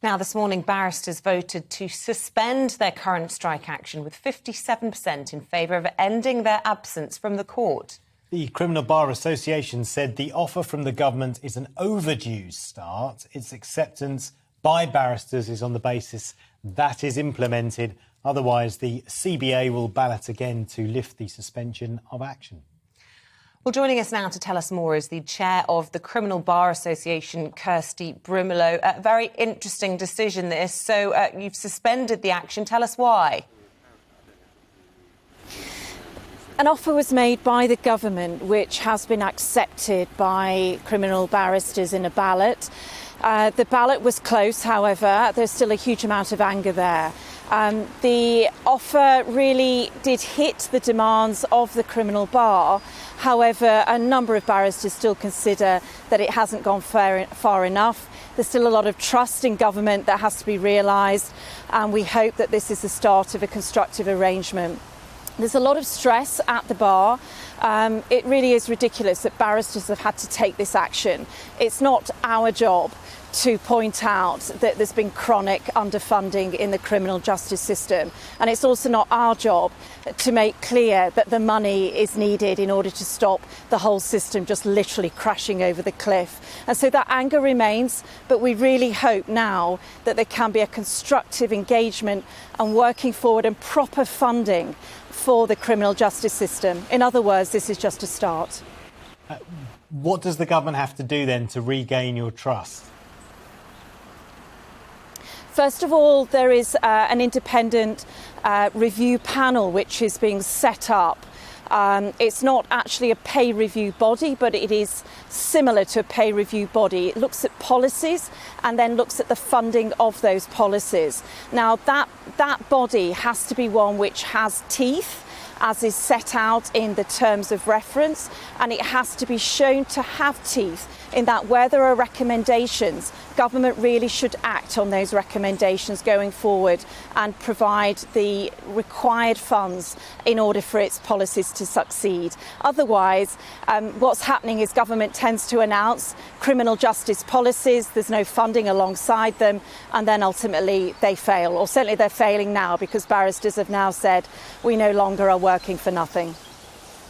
Now, this morning, barristers voted to suspend their current strike action with 57% in favour of ending their absence from the court. The Criminal Bar Association said the offer from the government is an overdue start. Its acceptance by barristers is on the basis that is implemented. Otherwise, the CBA will ballot again to lift the suspension of action. Well, joining us now to tell us more is the chair of the Criminal Bar Association, Kirsty Brimelow. A very interesting decision, this. So you've suspended the action. Tell us why. An offer was made by the government, which has been accepted by criminal barristers in a ballot. The ballot was close, however. There's still a huge amount of anger there. The offer really did hit the demands of the criminal bar. However, a number of barristers still consider that it hasn't gone far enough. There's still a lot of trust in government that has to be realised, and we hope that this is the start of a constructive arrangement. There's a lot of stress at the bar. It really is ridiculous that barristers have had to take this action. It's not our job to point out that there's been chronic underfunding in the criminal justice system. And it's also not our job to make clear that the money is needed in order to stop the whole system just literally crashing over the cliff. And so that anger remains, but we really hope now that there can be a constructive engagement and working forward and proper funding for the criminal justice system. In other words, this is just a start. What does the government have to do then to regain your trust? First of all, there is an independent review panel which is being set up. It's not actually a pay review body, but it is similar to a pay review body. It looks at policies and then looks at the funding of those policies. Now, that body has to be one which has teeth, as is set out in the terms of reference, and it has to be shown to have teeth in that where there are recommendations, government really should act on those recommendations going forward and provide the required funds in order for its policies to succeed. Otherwise, what's happening is government tends to announce criminal justice policies, there's no funding alongside them, and then ultimately they fail, or certainly they're failing now because barristers have now said we no longer are working for nothing.